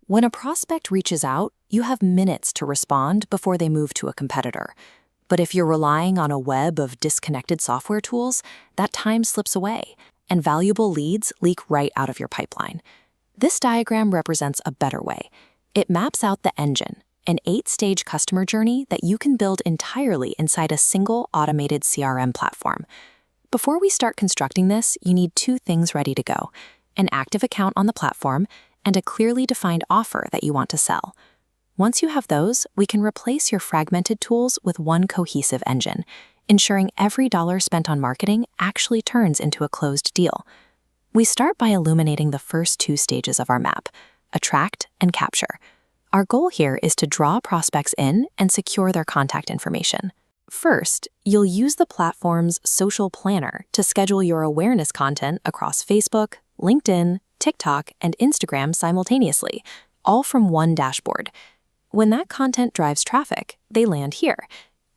When a prospect reaches out, you have minutes to respond before they move to a competitor. But if you're relying on a web of disconnected software tools, that time slips away, and valuable leads leak right out of your pipeline. This diagram represents a better way. It maps out the engine, an 8-stage customer journey that you can build entirely inside a single automated CRM platform. Before we start constructing this, you need 2 things ready to go: an active account on the platform and a clearly defined offer that you want to sell. Once you have those, we can replace your fragmented tools with one cohesive engine, ensuring every dollar spent on marketing actually turns into a closed deal. We start by illuminating the first 2 stages of our map: attract and capture. Our goal here is to draw prospects in and secure their contact information. First, you'll use the platform's social planner to schedule your awareness content across Facebook, LinkedIn, TikTok, and Instagram simultaneously, all from one dashboard. When that content drives traffic, they land here.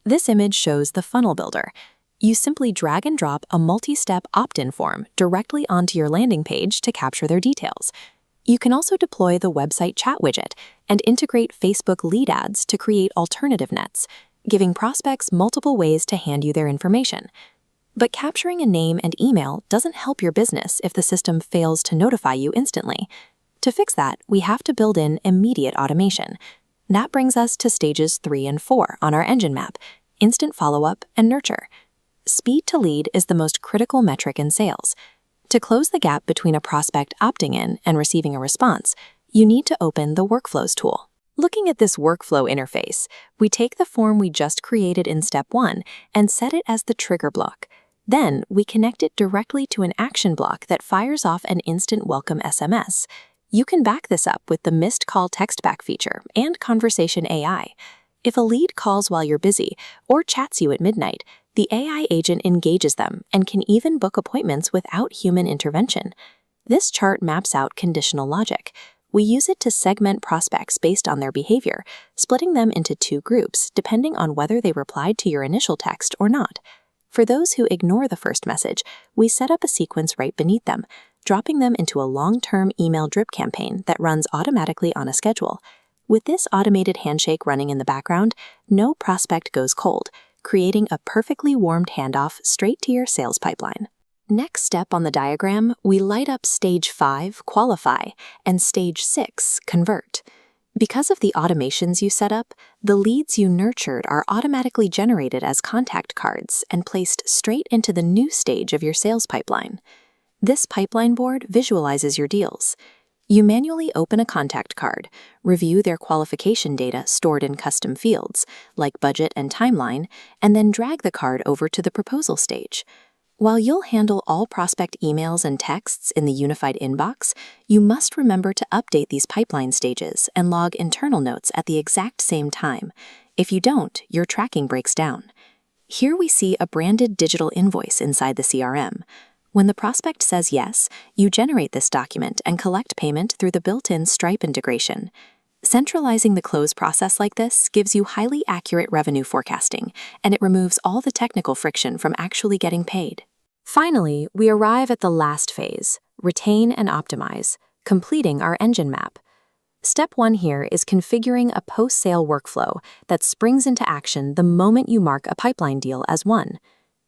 This image shows the funnel builder. You simply drag and drop a multi-step opt-in form directly onto your landing page to capture their details. You can also deploy the website chat widget and integrate Facebook lead ads to create alternative nets, giving prospects multiple ways to hand you their information. But capturing a name and email doesn't help your business if the system fails to notify you instantly. To fix that, we have to build in immediate automation. That brings us to stages 3 and 4 on our engine map: instant follow-up and nurture. Speed to lead is the most critical metric in sales. To close the gap between a prospect opting in and receiving a response, you need to open the Workflows tool. Looking at this workflow interface, we take the form we just created in step 1 and set it as the trigger block. Then, we connect it directly to an action block that fires off an instant welcome SMS. You can back this up with the missed call text back feature and conversation AI. If a lead calls while you're busy or chats you at midnight, the AI agent engages them and can even book appointments without human intervention. This chart maps out conditional logic. We use it to segment prospects based on their behavior, splitting them into 2 groups depending on whether they replied to your initial text or not. For those who ignore the first message, we set up a sequence right beneath them, dropping them into a long-term email drip campaign that runs automatically on a schedule. With this automated handshake running in the background, no prospect goes cold, creating a perfectly warmed handoff straight to your sales pipeline. Next step on the diagram, we light up stage 5, qualify, and stage 6, convert. Because of the automations you set up, the leads you nurtured are automatically generated as contact cards and placed straight into the new stage of your sales pipeline. This pipeline board visualizes your deals. You manually open a contact card, review their qualification data stored in custom fields, like budget and timeline, and then drag the card over to the proposal stage. While you'll handle all prospect emails and texts in the unified inbox, you must remember to update these pipeline stages and log internal notes at the exact same time. If you don't, your tracking breaks down. Here we see a branded digital invoice inside the CRM. When the prospect says yes, you generate this document and collect payment through the built-in Stripe integration. Centralizing the close process like this gives you highly accurate revenue forecasting, and it removes all the technical friction from actually getting paid. Finally, we arrive at the last phase, retain and optimize, completing our engine map. Step 1 here is configuring a post-sale workflow that springs into action the moment you mark a pipeline deal as won.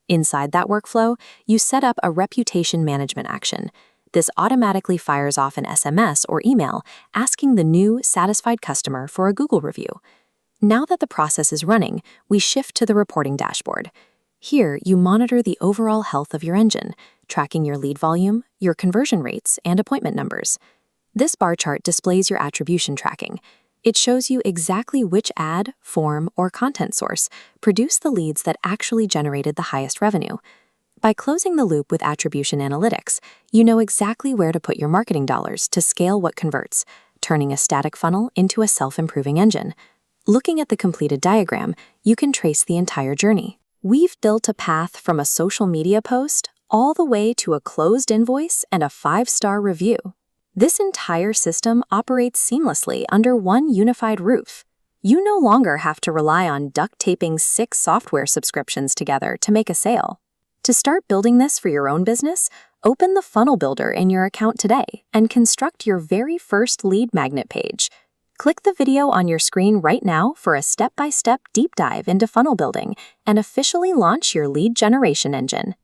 Inside that workflow, you set up a reputation management action. This automatically fires off an SMS or email asking the new, satisfied customer for a Google review. Now that the process is running, we shift to the reporting dashboard. Here, you monitor the overall health of your engine, tracking your lead volume, your conversion rates, and appointment numbers. This bar chart displays your attribution tracking. It shows you exactly which ad, form, or content source produced the leads that actually generated the highest revenue. By closing the loop with attribution analytics, you know exactly where to put your marketing dollars to scale what converts, turning a static funnel into a self-improving engine. Looking at the completed diagram, you can trace the entire journey. We've built a path from a social media post all the way to a closed invoice and a 5-star review. This entire system operates seamlessly under one unified roof. You no longer have to rely on duct-taping 6 software subscriptions together to make a sale. To start building this for your own business, Open the funnel builder in your account today and construct your very first lead magnet page. Click the video on your screen right now for a step-by-step deep dive into funnel building and officially launch your lead generation engine.